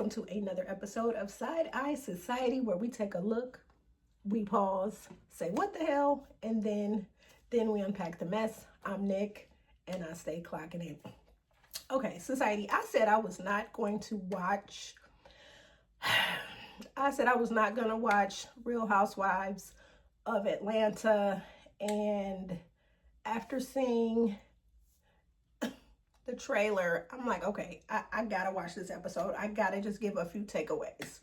welcome to another episode of Side Eye Society, where we take a look, we pause, say what the hell, and then we unpack the mess. I'm Nick, and I stay clocking in. Okay, Society, I said I was not going to watch Real Housewives of Atlanta, and after seeing the trailer, I'm like, okay, I gotta watch this episode. I gotta just give a few takeaways.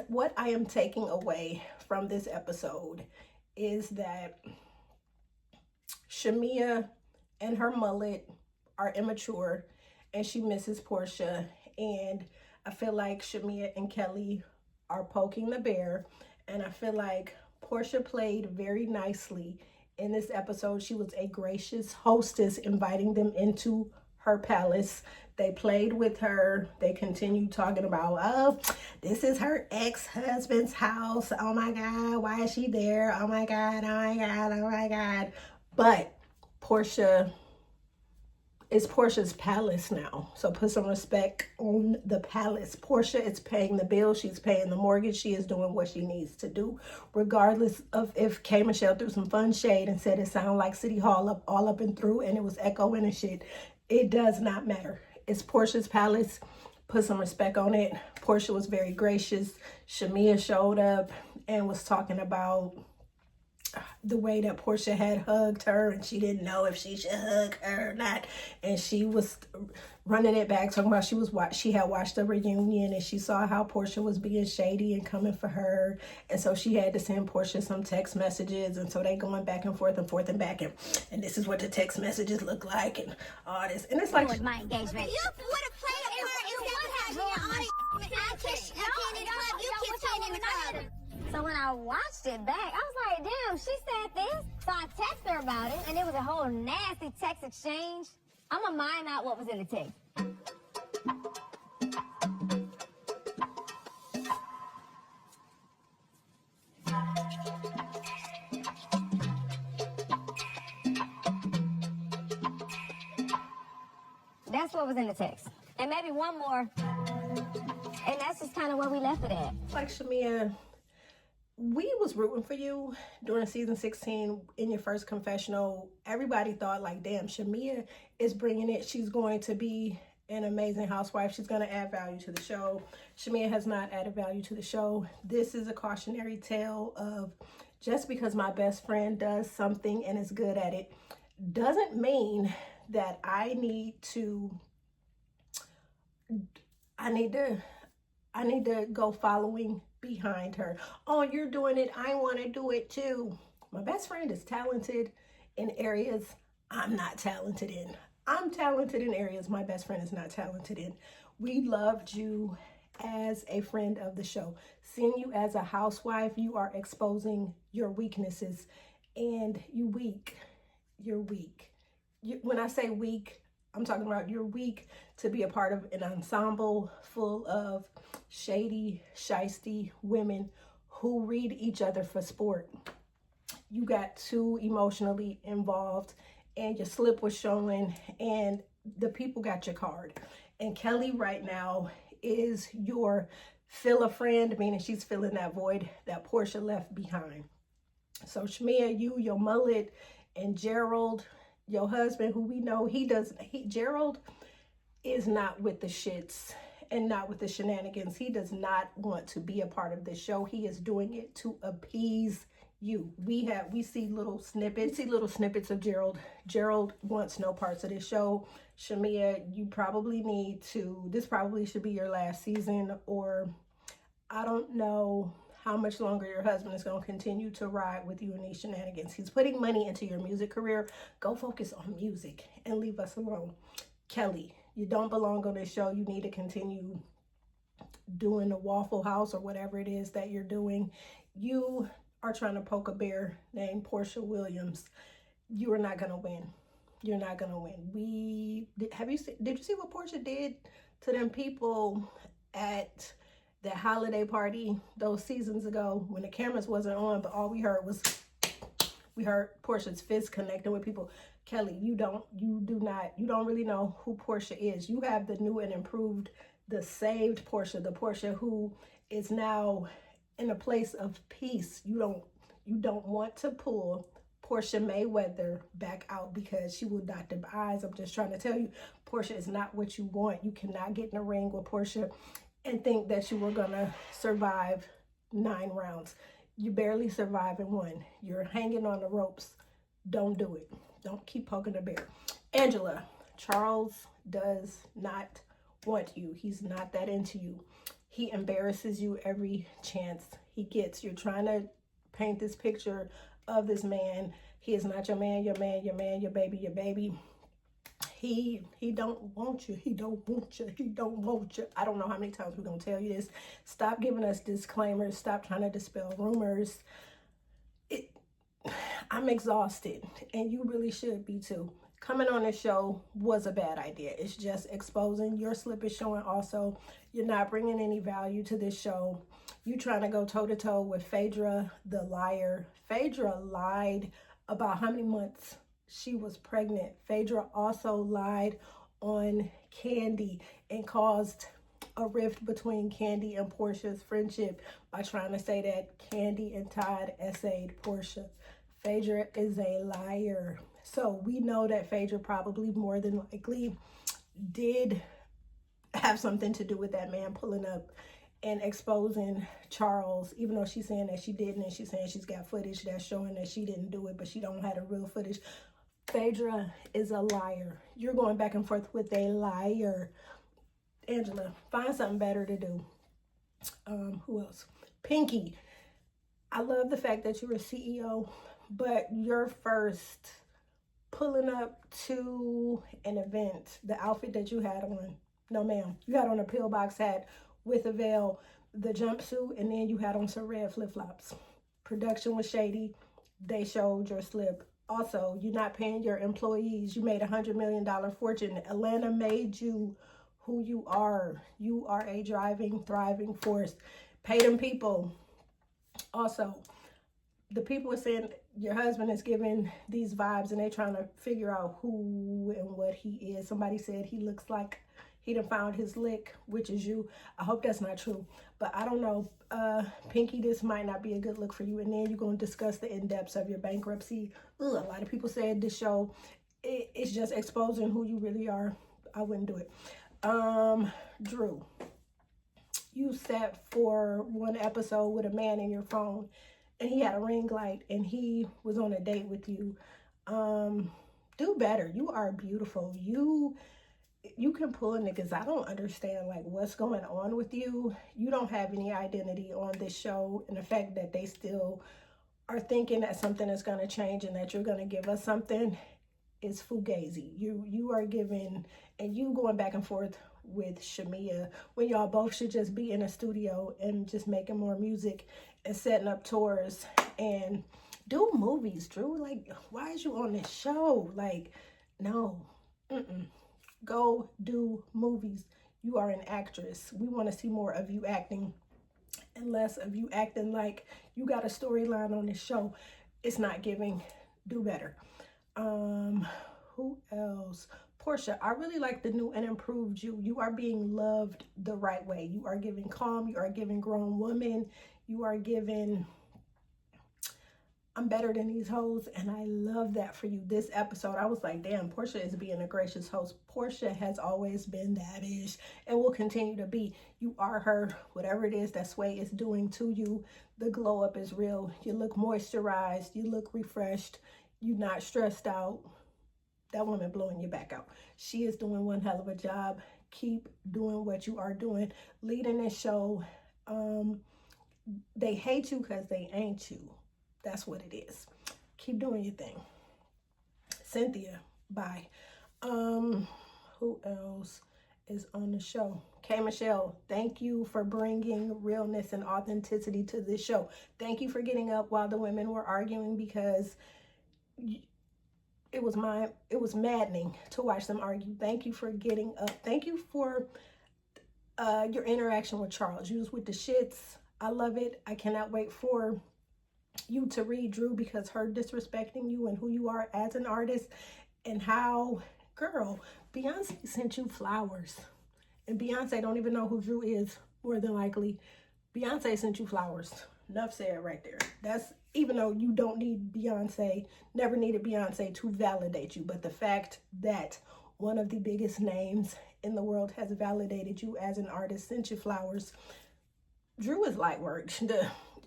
What I am taking away from this episode is that Shamia and her mullet are immature and she misses Portia, and I feel like Shamia and Kelly are poking the bear, and I feel like Portia played very nicely in this episode. She was a gracious hostess, inviting them into her palace. They played with her. They continued talking about, oh, this is her ex-husband's house. Oh my God, why is she there? Oh my God, oh my God, oh my God. But Portia is Portia's palace now. So put some respect on the palace. Portia is paying the bill. She's paying the mortgage. She is doing what she needs to do, regardless of if K. Michelle threw some fun shade and said it sounded like City Hall all up and through and it was echoing and shit. It does not matter. It's Portia's palace. Put some respect on it. Portia was very gracious. Shamia showed up and was talking about the way that Portia had hugged her, and she didn't know if she should hug her or not. And she was running it back, talking about she had watched the reunion and she saw how Portia was being shady and coming for her. And so she had to send Portia some text messages. And so they going back and forth and back. And this is what the text messages look like and all this. And it's like, with my engagement. You would have played a part instead of having your audience. So when I watched it back, I was like, damn, she said this. So I texted her about it, and it was a whole nasty text exchange. I'm going to mime out what was in the text. That's what was in the text. And maybe one more. And that's just kind of where we left it at. like, Shamia, we was rooting for you during season 16 in your first confessional. Everybody thought like, damn, Shamia is bringing it. She's going to be an amazing housewife. She's going to add value to the show. Shamia has not added value to the show. This is a cautionary tale of, just because my best friend does something and is good at it doesn't mean that I need to go following behind her. Oh, you're doing it, I want to do it too. My best friend is talented in areas I'm not talented in. I'm talented in areas my best friend is not talented in. We loved you as a friend of the show. Seeing you as a housewife, you are exposing your weaknesses, and you're weak. When I say weak, I'm talking about you're weak to be a part of an ensemble full of shady, shisty women who read each other for sport. You got too emotionally involved, and your slip was showing, and the people got your card. And Kelly right now is your fill a friend, meaning she's filling that void that Portia left behind. So Shamia, you, your mullet, and Gerald, your husband, who we know Gerald is not with the shits and not with the shenanigans. He does not want to be a part of this show. He is doing it to appease you. We see little snippets of Gerald. Gerald wants no parts of this show. Shamia, you probably need to, this probably should be your last season, or I don't know how much longer your husband is going to continue to ride with you in these shenanigans. He's putting money into your music career. Go focus on music and leave us alone. Kelly, you don't belong on this show. You need to continue doing the Waffle House or whatever it is that you're doing. You are trying to poke a bear named Portia Williams. You are not going to win. You're not going to win. Did you see what Portia did to them people at that holiday party those seasons ago when the cameras wasn't on, but all we heard Portia's fist connecting with people? Kelly, you don't really know who Portia is. You have the new and improved, the saved Portia, the Portia who is now in a place of peace. You don't want to pull Portia Mayweather back out because she will dot them eyes. I'm just trying to tell you, Portia is not what you want. You cannot get in a ring with Portia and think that you were gonna survive 9 rounds. You barely survive in 1. You're hanging on the ropes. Don't do it. Don't keep poking the bear. Angela, Charles does not want you. He's not that into you. He embarrasses you every chance he gets. You're trying to paint this picture of this man. He is not your man, your baby. He don't want you. He don't want you. He don't want you. I don't know how many times we're going to tell you this. Stop giving us disclaimers. Stop trying to dispel rumors. I'm exhausted, and you really should be too. Coming on this show was a bad idea. It's just exposing. Your slip is showing also. You're not bringing any value to this show. You trying to go toe-to-toe with Phaedra the liar. Phaedra lied about how many months she was pregnant. Phaedra also lied on Candy and caused a rift between Candy and Portia's friendship by trying to say that Candy and Todd essayed Portia. Phaedra is a liar. So we know that Phaedra probably more than likely did have something to do with that man pulling up and exposing Charles, even though she's saying that she didn't, and she's saying she's got footage that's showing that she didn't do it, but she don't have the real footage. Phaedra is a liar. You're going back and forth with a liar. Angela, find something better to do. Who else? Pinky, I love the fact that you're a CEO, but your first pulling up to an event, the outfit that you had on, no ma'am, you had on a pillbox hat with a veil, the jumpsuit, and then you had on some red flip-flops. Production was shady. They showed your slip. Also, you're not paying your employees. You made $100 million fortune. Atlanta made you who you are. You are a driving, thriving force. Pay them people. Also, the people are saying your husband is giving these vibes and they're trying to figure out who and what he is. Somebody said he looks like he done found his lick, which is you. I hope that's not true, but I don't know. Pinky, this might not be a good look for you. And then you're going to discuss the in-depths of your bankruptcy. Ugh, a lot of people said this show, it's just exposing who you really are. I wouldn't do it. Drew, you sat for one episode with a man in your phone and he had a ring light and he was on a date with you. Do better. You are beautiful. You can pull niggas. I don't understand like what's going on with you. You don't have any identity on this show, and the fact that they still are thinking that something is going to change and that you're going to give us something is fugazi. You are giving, and you going back and forth with Shamia when y'all both should just be in a studio and just making more music and setting up tours and do movies. Drew, like, why is you on this show? Like, no. Go do movies. You are an actress. We want to see more of you acting and less of you acting like you got a storyline on this show. It's not giving. Do better. Who else? Portia, I really like the new and improved you. You are being loved the right way. You are giving calm. You are giving grown woman. You are giving I'm better than these hoes, and I love that for you. This episode, I was like, damn, Portia is being a gracious host. Portia has always been that bitch and will continue to be. You are her. Whatever it is that Sway is doing to you, the glow up is real. You look moisturized. You look refreshed. You're not stressed out. That woman blowing your back out. She is doing one hell of a job. Keep doing what you are doing. Leading this show. They hate you because they ain't you. That's what it is. Keep doing your thing. Cynthia, bye. Who else is on the show? K. Michelle, thank you for bringing realness and authenticity to this show. Thank you for getting up while the women were arguing, because it was maddening to watch them argue. Thank you for getting up. Thank you for your interaction with Charles. You was with the shits. I love it. I cannot wait for you to read Drew, because her disrespecting you and who you are as an artist, and how, girl, Beyonce sent you flowers, and Beyonce don't even know who Drew is, more than likely. Beyonce sent you flowers. Enough said right there. That's, even though you don't need Beyonce, never needed Beyonce to validate you, but the fact that one of the biggest names in the world has validated you as an artist, sent you flowers. Drew is light work.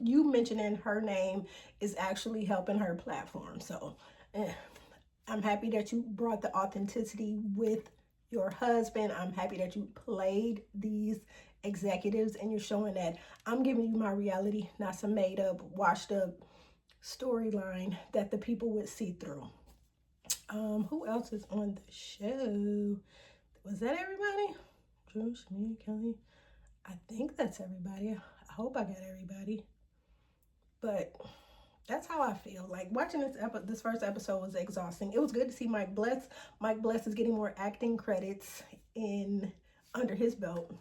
You mentioning her name is actually helping her platform. So I'm happy that you brought the authenticity with your husband. I'm happy that you played these executives, and you're showing that I'm giving you my reality, not some made up, washed up storyline that the people would see through. Who else is on the show? Was that everybody? Drew, Shamia, Kelly. I think that's everybody. I hope I got everybody. But that's how I feel. Like, watching this first episode was exhausting. It was good to see Mike Bless. Mike Bless is getting more acting credits under his belt.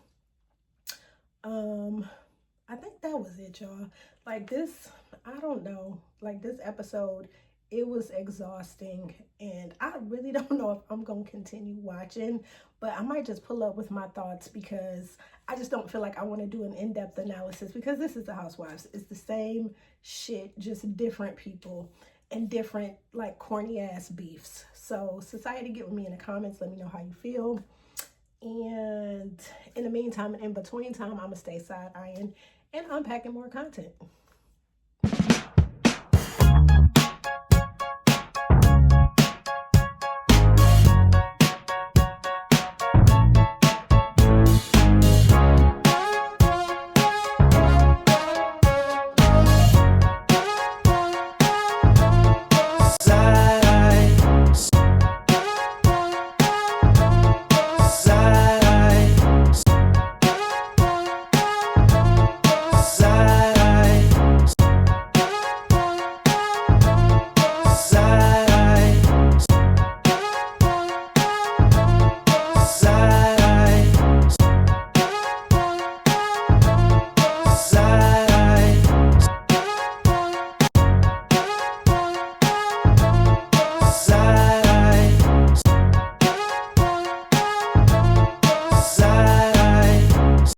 I think that was it, y'all. Like, this, I don't know. Like, this episode, it was exhausting, and I really don't know if I'm gonna continue watching, but I might just pull up with my thoughts, because I just don't feel like I want to do an in-depth analysis, because this is the Housewives. It's the same shit, just different people and different, like, corny ass beefs. So society, get with me in the comments. Let me know how you feel. And in the meantime and in between time, I'm gonna stay side-eyeing and unpacking more content.